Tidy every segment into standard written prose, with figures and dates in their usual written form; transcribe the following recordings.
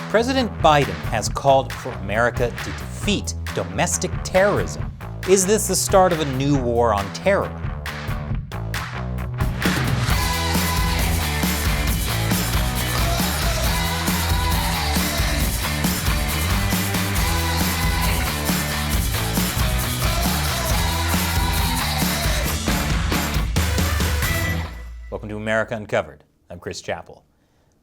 President Biden has called for America to defeat domestic terrorism. Is this the start of a new war on terror? Welcome to America Uncovered. I'm Chris Chappell.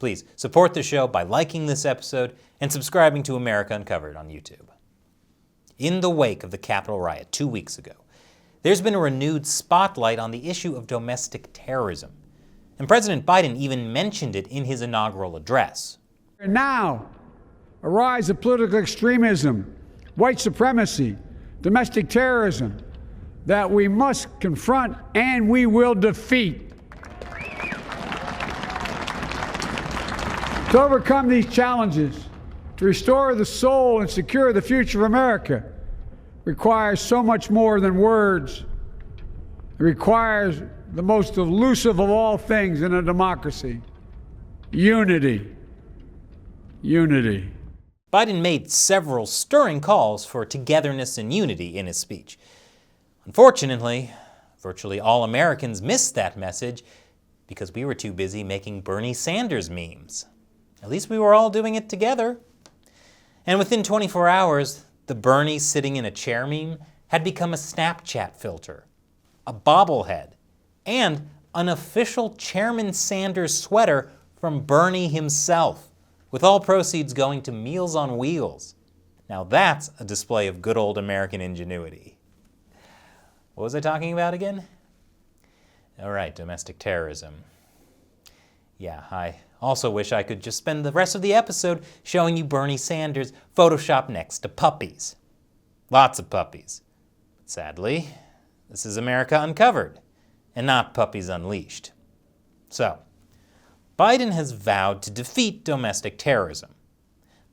Please support the show by liking this episode and subscribing to America Uncovered on YouTube. In the wake of the Capitol riot 2 weeks ago, there's been a renewed spotlight on the issue of domestic terrorism. And President Biden even mentioned it in his inaugural address. And now, a rise of political extremism, white supremacy, domestic terrorism that we must confront and we will defeat. To overcome these challenges, to restore the soul and secure the future of America, requires so much more than words. It requires the most elusive of all things in a democracy: unity. Unity. Biden made several stirring calls for togetherness and unity in his speech. Unfortunately, virtually all Americans missed that message because we were too busy making Bernie Sanders memes. At least we were all doing it together. And within 24 hours, the Bernie sitting in a chair meme had become a Snapchat filter, a bobblehead, and an official Chairman Sanders sweater from Bernie himself, with all proceeds going to Meals on Wheels. Now that's a display of good old American ingenuity. What was I talking about again? All right, domestic terrorism. Yeah, I also wish I could just spend the rest of the episode showing you Bernie Sanders photoshopped next to puppies. Lots of puppies. But sadly, this is America Uncovered, and not Puppies Unleashed. So, Biden has vowed to defeat domestic terrorism.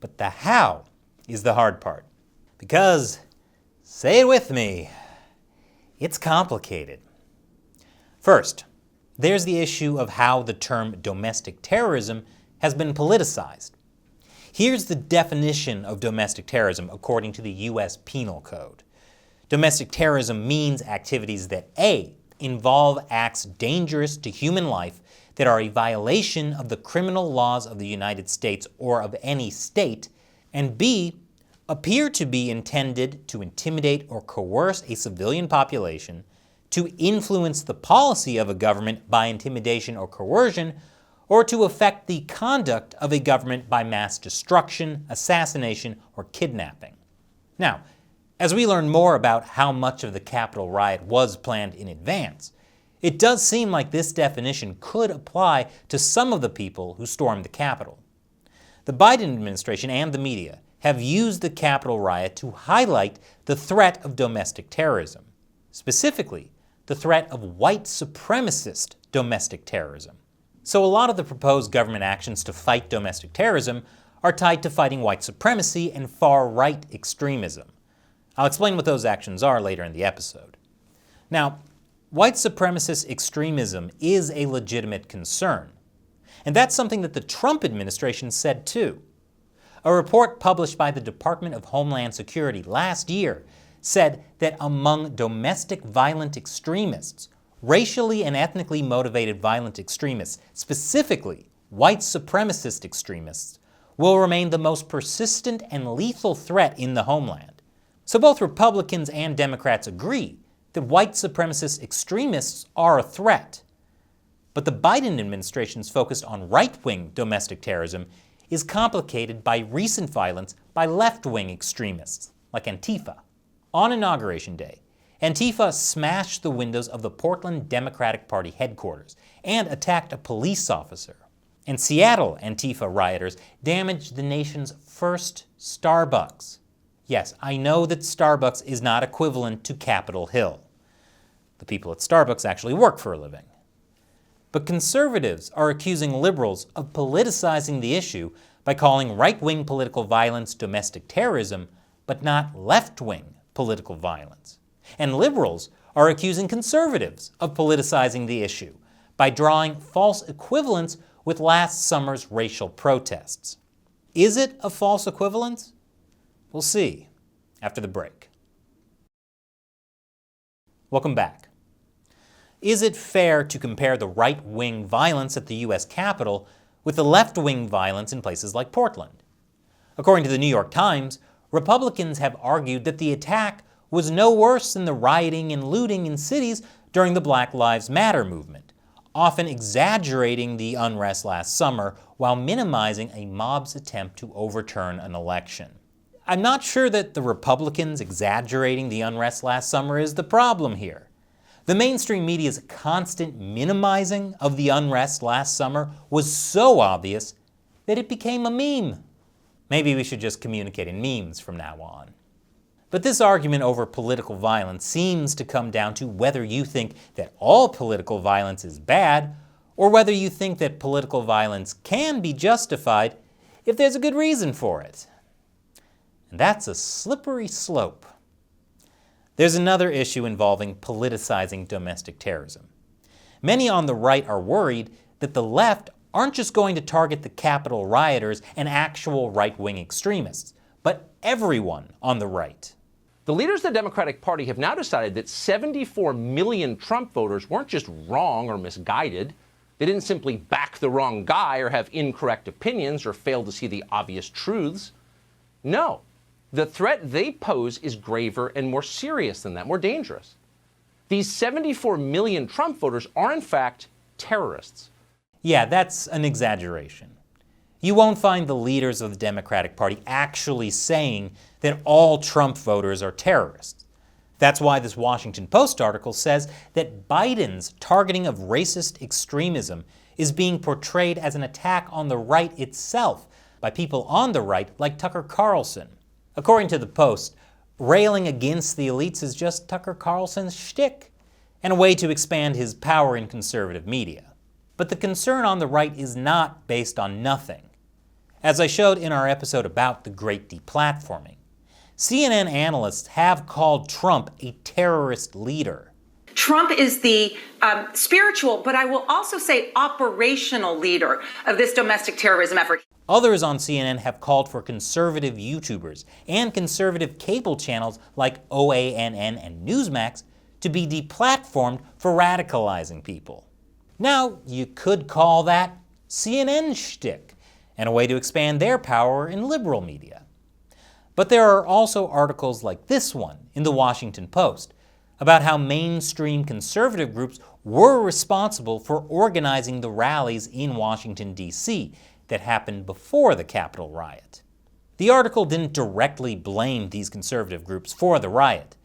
But the how is the hard part. Because, say it with me, it's complicated. First, there's the issue of how the term domestic terrorism has been politicized. Here's the definition of domestic terrorism according to the U.S. Penal Code. Domestic terrorism means activities that A, involve acts dangerous to human life that are a violation of the criminal laws of the United States or of any state, and B, appear to be intended to intimidate or coerce a civilian population, to influence the policy of a government by intimidation or coercion, or to affect the conduct of a government by mass destruction, assassination, or kidnapping. Now, as we learn more about how much of the Capitol riot was planned in advance, it does seem like this definition could apply to some of the people who stormed the Capitol. The Biden administration and the media have used the Capitol riot to highlight the threat of domestic terrorism, specifically the threat of white supremacist domestic terrorism. So a lot of the proposed government actions to fight domestic terrorism are tied to fighting white supremacy and far-right extremism. I'll explain what those actions are later in the episode. Now, white supremacist extremism is a legitimate concern, and that's something that the Trump administration said too. A report published by the Department of Homeland Security last year said that among domestic violent extremists, racially and ethnically motivated violent extremists, specifically white supremacist extremists, will remain the most persistent and lethal threat in the homeland. So both Republicans and Democrats agree that white supremacist extremists are a threat. But the Biden administration's focus on right-wing domestic terrorism is complicated by recent violence by left-wing extremists, like Antifa. On Inauguration Day, Antifa smashed the windows of the Portland Democratic Party headquarters and attacked a police officer. In Seattle, Antifa rioters damaged the nation's first Starbucks. Yes, I know that Starbucks is not equivalent to Capitol Hill. The people at Starbucks actually work for a living. But conservatives are accusing liberals of politicizing the issue by calling right-wing political violence domestic terrorism, but not left-wing political violence. And liberals are accusing conservatives of politicizing the issue by drawing false equivalence with last summer's racial protests. Is it a false equivalence? We'll see after the break. Welcome back. Is it fair to compare the right-wing violence at the U.S. Capitol with the left-wing violence in places like Portland? According to the New York Times, Republicans have argued that the attack was no worse than the rioting and looting in cities during the Black Lives Matter movement, often exaggerating the unrest last summer while minimizing a mob's attempt to overturn an election. I'm not sure that the Republicans exaggerating the unrest last summer is the problem here. The mainstream media's constant minimizing of the unrest last summer was so obvious that it became a meme. Maybe we should just communicate in memes from now on. But this argument over political violence seems to come down to whether you think that all political violence is bad, or whether you think that political violence can be justified if there's a good reason for it. And that's a slippery slope. There's another issue involving politicizing domestic terrorism. Many on the right are worried that the left aren't just going to target the Capitol rioters and actual right-wing extremists, but everyone on the right. The leaders of the Democratic Party have now decided that 74 million Trump voters weren't just wrong or misguided. They didn't simply back the wrong guy or have incorrect opinions or fail to see the obvious truths. No. The threat they pose is graver and more serious than that, more dangerous. These 74 million Trump voters are, in fact, terrorists. Yeah, that's an exaggeration. You won't find the leaders of the Democratic Party actually saying that all Trump voters are terrorists. That's why this Washington Post article says that Biden's targeting of racist extremism is being portrayed as an attack on the right itself by people on the right like Tucker Carlson. According to the Post, railing against the elites is just Tucker Carlson's shtick and a way to expand his power in conservative media. But the concern on the right is not based on nothing. As I showed in our episode about the Great Deplatforming, CNN analysts have called Trump a terrorist leader. Trump is the spiritual, but I will also say operational leader of this domestic terrorism effort. Others on CNN have called for conservative YouTubers and conservative cable channels like OANN and Newsmax to be deplatformed for radicalizing people. Now, you could call that CNN shtick and a way to expand their power in liberal media. But there are also articles like this one in the Washington Post about how mainstream conservative groups were responsible for organizing the rallies in Washington, D.C. that happened before the Capitol riot. The article didn't directly blame these conservative groups for the riot,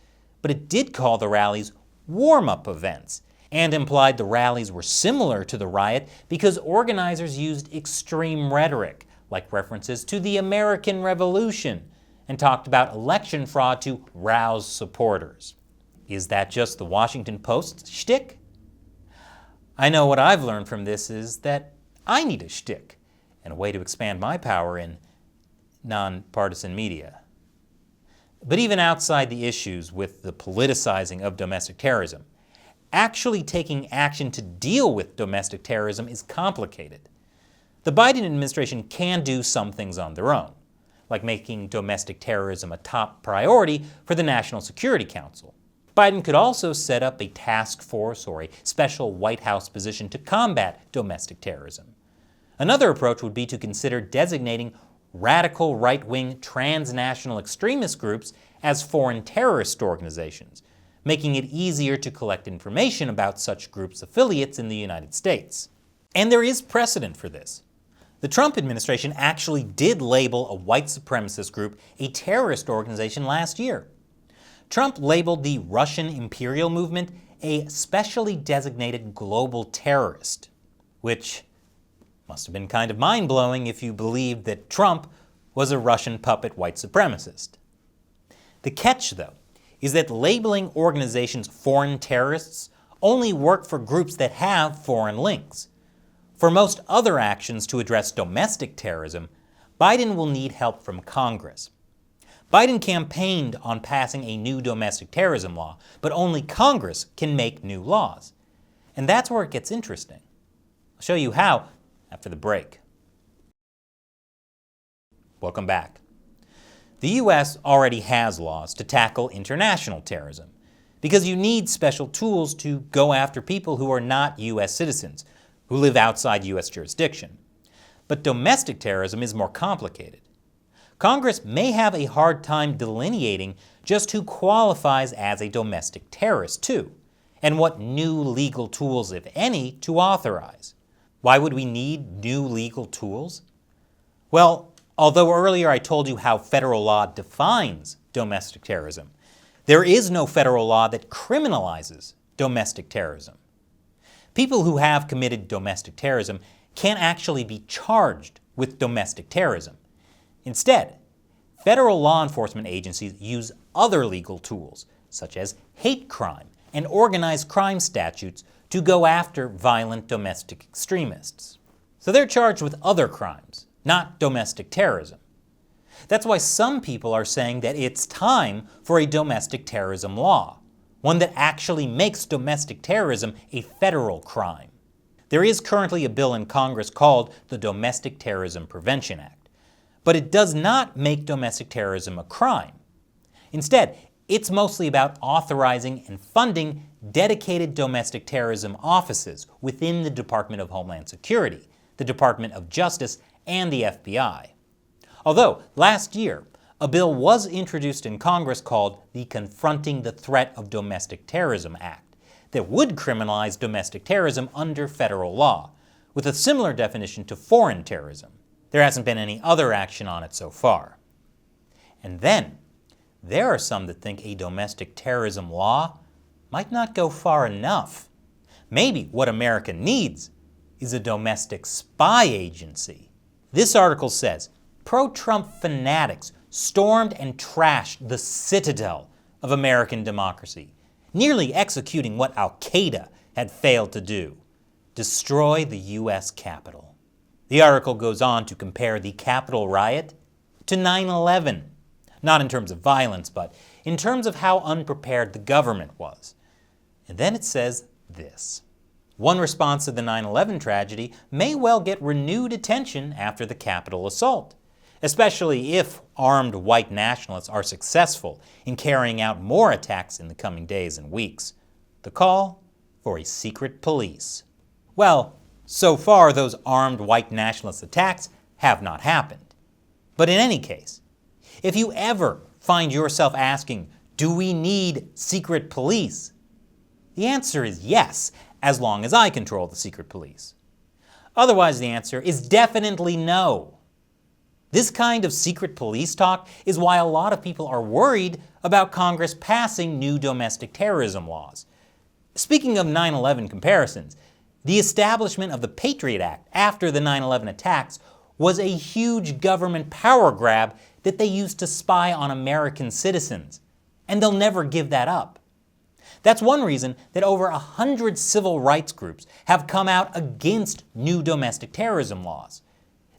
but it did call the rallies warm-up events and implied the rallies were similar to the riot because organizers used extreme rhetoric, like references to the American Revolution, and talked about election fraud to rouse supporters. Is that just the Washington Post shtick? I know what I've learned from this is that I need a shtick and a way to expand my power in nonpartisan media. But even outside the issues with the politicizing of domestic terrorism, actually taking action to deal with domestic terrorism is complicated. The Biden administration can do some things on their own, like making domestic terrorism a top priority for the National Security Council. Biden could also set up a task force or a special White House position to combat domestic terrorism. Another approach would be to consider designating radical right-wing transnational extremist groups as foreign terrorist organizations, making it easier to collect information about such groups' affiliates in the United States. And there is precedent for this. The Trump administration actually did label a white supremacist group a terrorist organization last year. Trump labeled the Russian imperial movement a specially designated global terrorist, which must have been kind of mind-blowing if you believed that Trump was a Russian puppet white supremacist. The catch, though, is that labeling organizations foreign terrorists only work for groups that have foreign links. For most other actions to address domestic terrorism, Biden will need help from Congress. Biden campaigned on passing a new domestic terrorism law, but only Congress can make new laws. And that's where it gets interesting. I'll show you how after the break. Welcome back. The U.S. already has laws to tackle international terrorism because you need special tools to go after people who are not U.S. citizens, who live outside U.S. jurisdiction. But domestic terrorism is more complicated. Congress may have a hard time delineating just who qualifies as a domestic terrorist, too, and what new legal tools, if any, to authorize. Why would we need new legal tools? Well, although earlier I told you how federal law defines domestic terrorism, there is no federal law that criminalizes domestic terrorism. People who have committed domestic terrorism can't actually be charged with domestic terrorism. Instead, federal law enforcement agencies use other legal tools, such as hate crime and organized crime statutes, to go after violent domestic extremists. So they're charged with other crimes, not domestic terrorism. That's why some people are saying that it's time for a domestic terrorism law, one that actually makes domestic terrorism a federal crime. There is currently a bill in Congress called the Domestic Terrorism Prevention Act, but it does not make domestic terrorism a crime. Instead, it's mostly about authorizing and funding dedicated domestic terrorism offices within the Department of Homeland Security, the Department of Justice, and the FBI. Although, last year, a bill was introduced in Congress called the Confronting the Threat of Domestic Terrorism Act that would criminalize domestic terrorism under federal law, with a similar definition to foreign terrorism. There hasn't been any other action on it so far. And then, there are some that think a domestic terrorism law might not go far enough. Maybe what America needs is a domestic spy agency. This article says, pro-Trump fanatics stormed and trashed the citadel of American democracy, nearly executing what Al-Qaeda had failed to do: destroy the U.S. Capitol. The article goes on to compare the Capitol riot to 9/11, not in terms of violence, but in terms of how unprepared the government was. And then it says this: one response to the 9/11 tragedy may well get renewed attention after the Capitol assault, especially if armed white nationalists are successful in carrying out more attacks in the coming days and weeks. The call for a secret police. Well, so far those armed white nationalist attacks have not happened. But in any case, if you ever find yourself asking, do we need secret police? The answer is yes, as long as I control the secret police. Otherwise, the answer is definitely no. This kind of secret police talk is why a lot of people are worried about Congress passing new domestic terrorism laws. Speaking of 9/11 comparisons, the establishment of the Patriot Act after the 9/11 attacks was a huge government power grab that they used to spy on American citizens, and they'll never give that up. That's one reason that over 100 civil rights groups have come out against new domestic terrorism laws.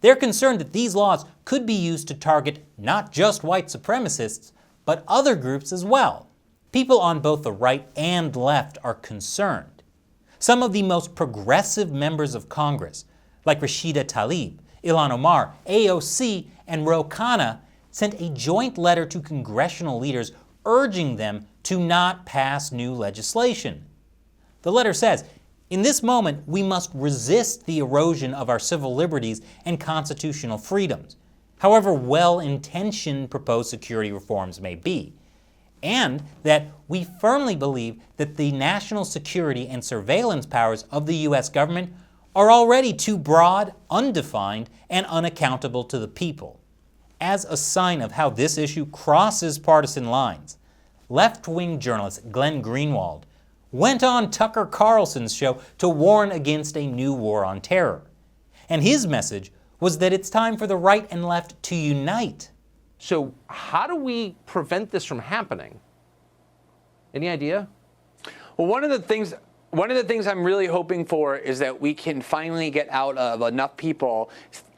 They're concerned that these laws could be used to target not just white supremacists, but other groups as well. People on both the right and left are concerned. Some of the most progressive members of Congress, like Rashida Tlaib, Ilhan Omar, AOC, and Ro Khanna, sent a joint letter to congressional leaders urging them to not pass new legislation. The letter says, in this moment, we must resist the erosion of our civil liberties and constitutional freedoms, however well-intentioned proposed security reforms may be, and that we firmly believe that the national security and surveillance powers of the U.S. government are already too broad, undefined, and unaccountable to the people. As a sign of how this issue crosses partisan lines, left-wing journalist Glenn Greenwald went on Tucker Carlson's show to warn against a new war on terror. And his message was that it's time for the right and left to unite. So how do we prevent this from happening? Any idea? Well, one of the things I'm really hoping for is that we can finally get out of enough people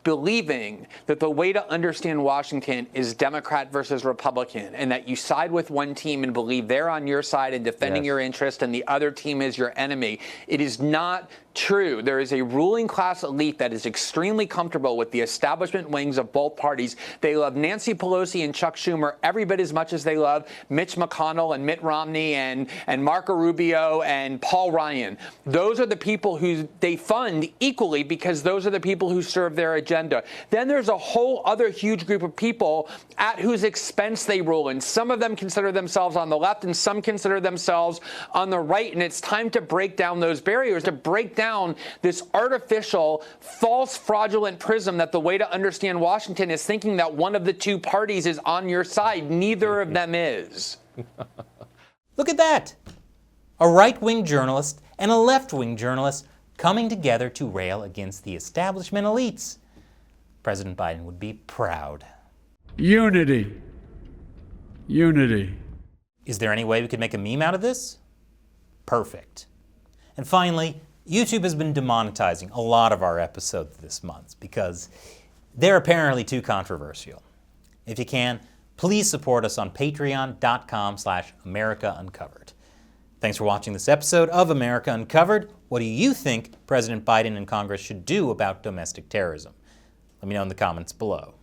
believing that the way to understand Washington is Democrat versus Republican, and that you side with one team and believe they're on your side and defending your interest and the other team is your enemy. It is not true. There is a ruling class elite that is extremely comfortable with the establishment wings of both parties. They love Nancy Pelosi and Chuck Schumer every bit as much as they love Mitch McConnell and Mitt Romney and Marco Rubio and Paul Ryan. Those are the people who they fund equally because those are the people who serve their agenda. Then there's a whole other huge group of people at whose expense they rule. And some of them consider themselves on the left and some consider themselves on the right. And it's time to break down those barriers, to break down this artificial, false, fraudulent prism that the way to understand Washington is thinking that one of the two parties is on your side. Neither of them is. Look at that! A right-wing journalist and a left-wing journalist coming together to rail against the establishment elites. President Biden would be proud. Unity. Unity. Is there any way we could make a meme out of this? Perfect. And finally, YouTube has been demonetizing a lot of our episodes this month because they're apparently too controversial. If you can, please support us on patreon.com/America Uncovered. Thanks for watching this episode of America Uncovered. What do you think President Biden and Congress should do about domestic terrorism? Let me know in the comments below.